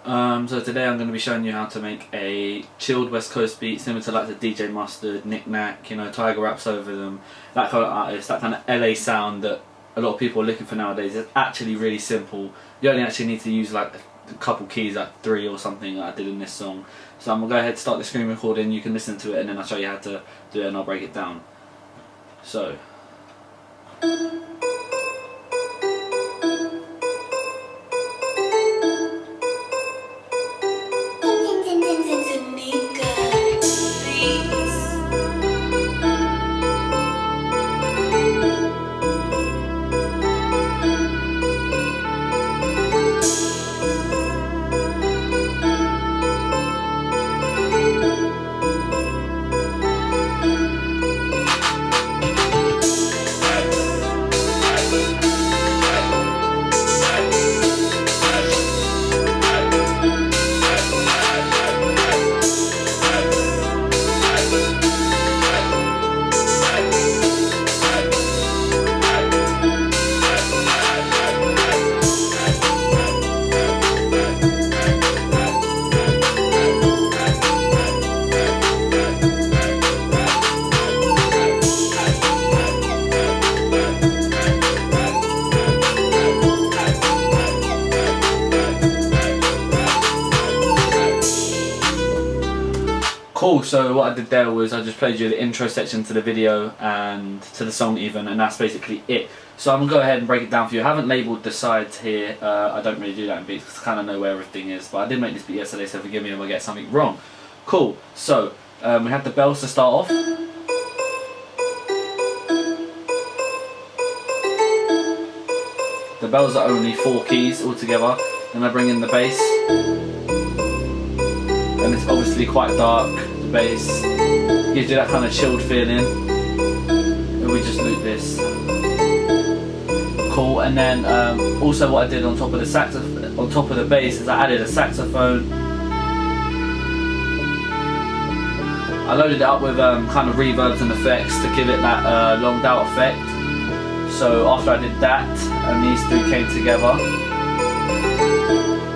So today I'm going to be showing you how to make a chilled West Coast beat similar to like the DJ Mustard, Nic Nac, you know, Tiger raps over them, that kind of artist, that kind of LA sound that a lot of people are looking for nowadays. It's actually really simple. You only actually need to use like a couple keys, like 3 or something like I did in this song. So I'm going to go ahead and start the screen recording, you can listen to it and then I'll show you how to do it and I'll break it down. So. Cool, so what I did there was I just played you the intro section to the video and to the song even, and that's basically it. So I'm going to go ahead and break it down for you. I haven't labelled the sides here, I don't really do that in beats because I kind of know where everything is, but I did make this beat yesterday, so forgive me if I get something wrong. Cool, so we have the bells to start off. The bells are only 4 keys altogether, then I bring in the bass. And it's obviously quite dark, the bass gives you that kind of chilled feeling, and we just loop this. Cool, and then also what I did on top of the bass is I added a saxophone. I loaded it up with kind of reverbs and effects to give it that longed out effect. So after I did that and these 3 came together,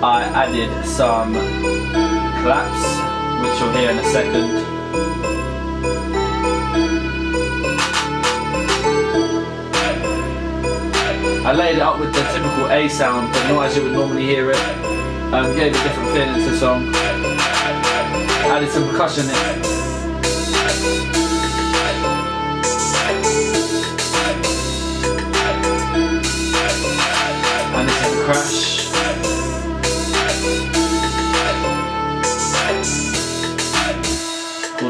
I added some claps, which you'll hear in a second. I laid it up with the typical A sound, but not as you would normally hear it. Gave a different feeling to the song. Added some percussion in. And this is the crash.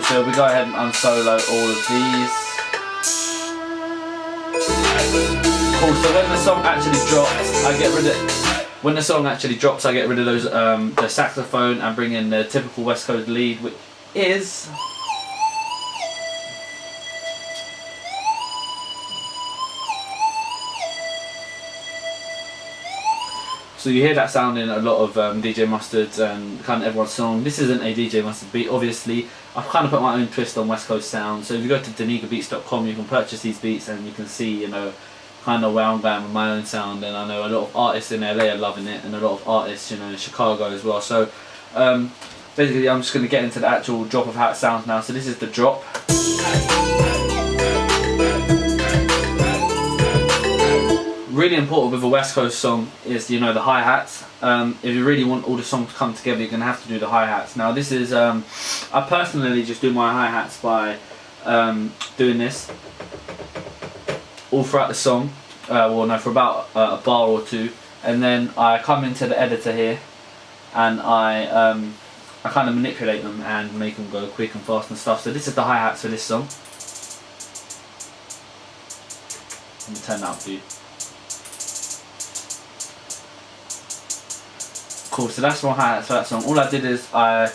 So we go ahead and unsolo all of these. Cool, so when the song actually drops, I get rid of those the saxophone and bring in the typical West Coast lead, which is so you hear that sound in a lot of DJ Mustard's and kind of everyone's song. This isn't a DJ Mustard beat, obviously. I've kind of put my own twist on West Coast sound. So if you go to denegabeatz.com, you can purchase these beats and you can see, you know, kind of where I'm going with my own sound. And I know a lot of artists in LA are loving it, and a lot of artists, you know, in Chicago as well. So basically, I'm just going to get into the actual drop of how it sounds now. So this is the drop. Really important with a West Coast song is, you know, the hi-hats. If you really want all the songs to come together, you're going to have to do the hi-hats. Now this is, I personally just do my hi-hats by doing this all throughout the song, well no, for about a bar or 2, and then I come into the editor here and I kind of manipulate them and make them go quick and fast and stuff. So this is the hi-hats for this song. Let me turn that up for you. Cool, so that's my hi-hats for that song. All I did is I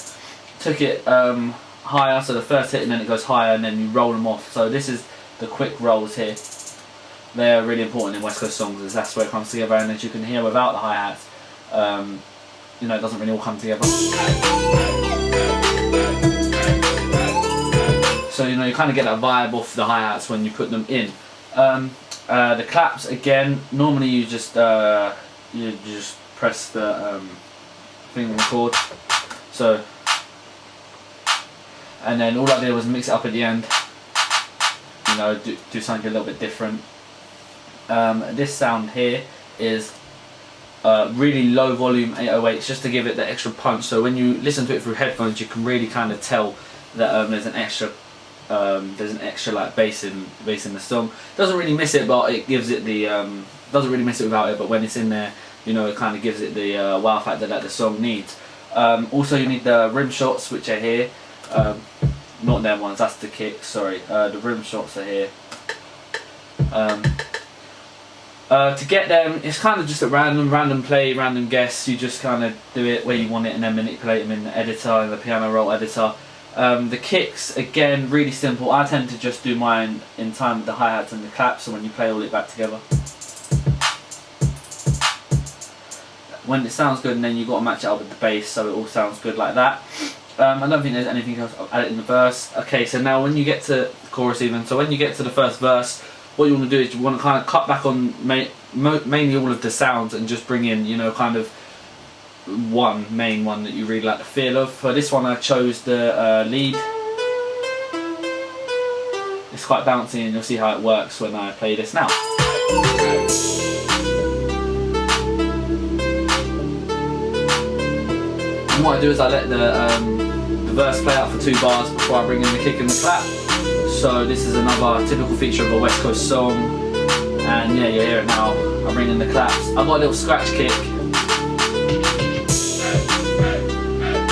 took it higher, so the first hit and then it goes higher and then you roll them off. So this is the quick rolls here. They're really important in West Coast songs, as that's where it comes together, and as you can hear without the hi-hats, you know, it doesn't really all come together. So you know, you kind of get that vibe off the hi-hats when you put them in. The claps, again, normally you just press the thing on the chord. So, and then all I did was mix it up at the end. You know, do something a little bit different. This sound here is really low volume 808s, just to give it the extra punch. So when you listen to it through headphones, you can really kind of tell that there's an extra like bass in the song. Doesn't really miss it, but it gives it the doesn't really miss it without it. But when it's in there, you know, it kind of gives it the wow factor that the song needs. Also, you need the rim shots, which are here. Not them ones. That's the kick. Sorry, the rim shots are here. To get them, it's kind of just a random play, random guess. You just kind of do it where you want it and then manipulate them in the editor, in the piano roll editor. The kicks, again, really simple. I tend to just do mine in time with the hi-hats and the claps, so when you play all it back together. When it sounds good, and then you've got to match it up with the bass so it all sounds good like that. I don't think there's anything else I'll add it in the verse. Okay, so now when you get to the chorus even, so when you get to the first verse, what you want to do is you want to kind of cut back on mainly all of the sounds and just bring in, you know, kind of one main one that you really like the feel of. For this one I chose the lead. It's quite bouncy and you'll see how it works when I play this now. And what I do is I let the verse play out for 2 bars before I bring in the kick and the clap. So this is another typical feature of a West Coast song, and yeah, you hear it now. I bring in the claps. I've got a little scratch kick.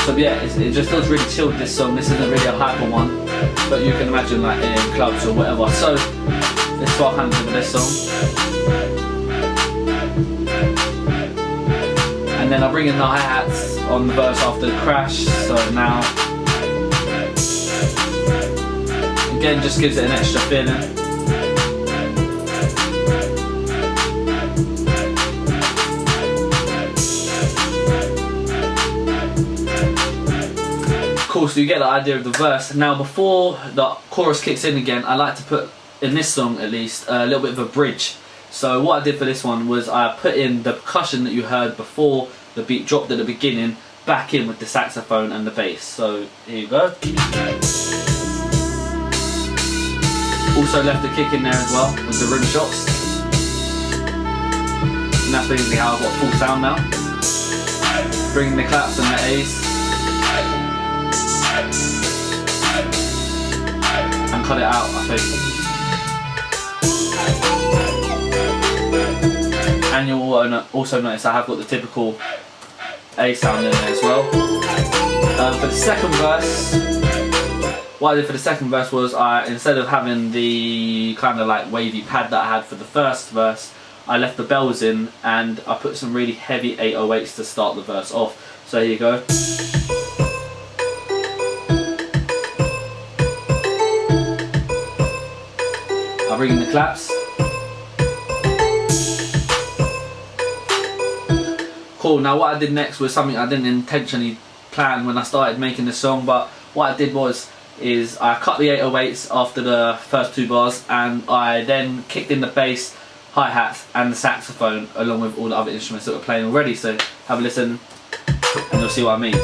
So yeah, it just feels really chilled, this song. This isn't really a hyper one, but you can imagine like in clubs or whatever. So this is what I kind of do with this song. And then I bring in the hi-hats on the verse after the crash. So now, again, just gives it an extra feeling. Cool, so you get the idea of the verse. Now before the chorus kicks in again, I like to put, in this song at least, a little bit of a bridge. So what I did for this one was I put in the percussion that you heard before the beat dropped at the beginning back in with the saxophone and the bass. So here you go. Also left the kick in there as well with the rim shots. And that's basically how I've got full sound now. Bringing the claps and the A's. And cut it out, I think. And you'll also notice I have got the typical A sound in there as well. For the second verse, what I did for the second verse was instead of having the kind of like wavy pad that I had for the first verse, I left the bells in and I put some really heavy 808s to start the verse off. So here you go. I'll bring in the claps. Cool, now what I did next was something I didn't intentionally plan when I started making the song, but what I did is I cut the 808s after the first 2 bars and I then kicked in the bass, hi-hats and the saxophone along with all the other instruments that were playing already. So have a listen and you'll see what I mean.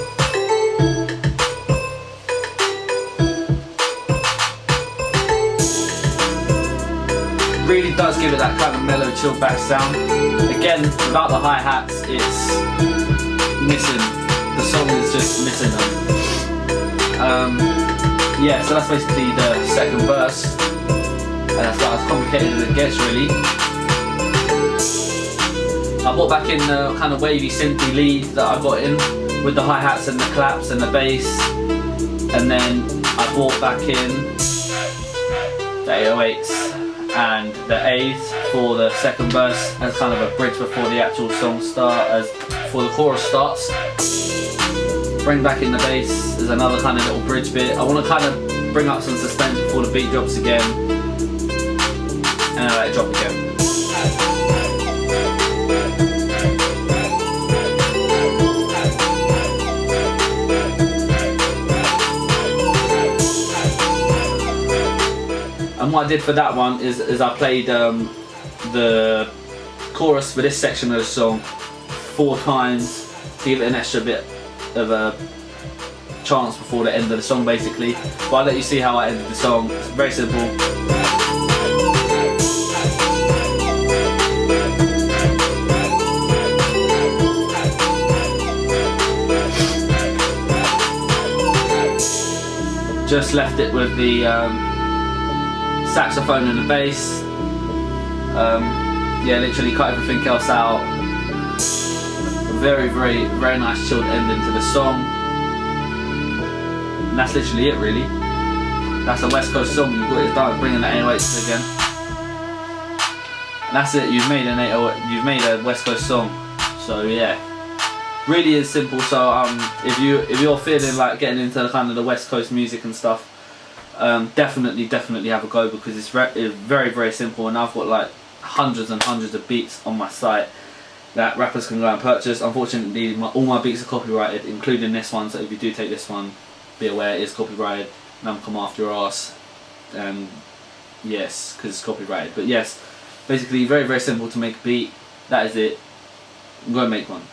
Really does give it that kind of mellow, chilled back sound. Again, without the hi-hats, it's missing. The song is just missing them. Yeah, so that's basically the second verse. And that's about as complicated as it gets, really. I brought back in the kind of wavy synthy lead that I got in with the hi-hats and the claps and the bass. And then I brought back in the 808s and the A's for the second verse as kind of a bridge before the actual song before the chorus starts. Bring back in the bass as another kind of little bridge bit. I want to kind of bring up some suspense before the beat drops again, and then I let it drop again. And what I did for that one is I played the chorus for this section of the song 4 times to give it an extra bit of a chance before the end of the song basically. But I'll let you see how I ended the song. It's very simple. Just left it with the saxophone and the bass. Yeah, literally cut everything else out. Very nice chilled ending to the song. And that's literally it really. That's a West Coast song. You've got it done, bringing the 808s again. And that's it, you've made a West Coast song. So yeah. Really is simple. So if you're feeling like getting into the kind of the West Coast music and stuff, definitely have a go, because it's very simple, and I've got like hundreds and hundreds of beats on my site that rappers can go and purchase. Unfortunately, all my beats are copyrighted, including this one. So if you do take this one, be aware it is copyrighted, and I'm come after your ass. Yes, because it's copyrighted. But yes, basically very simple to make a beat. That is it. Go and make one.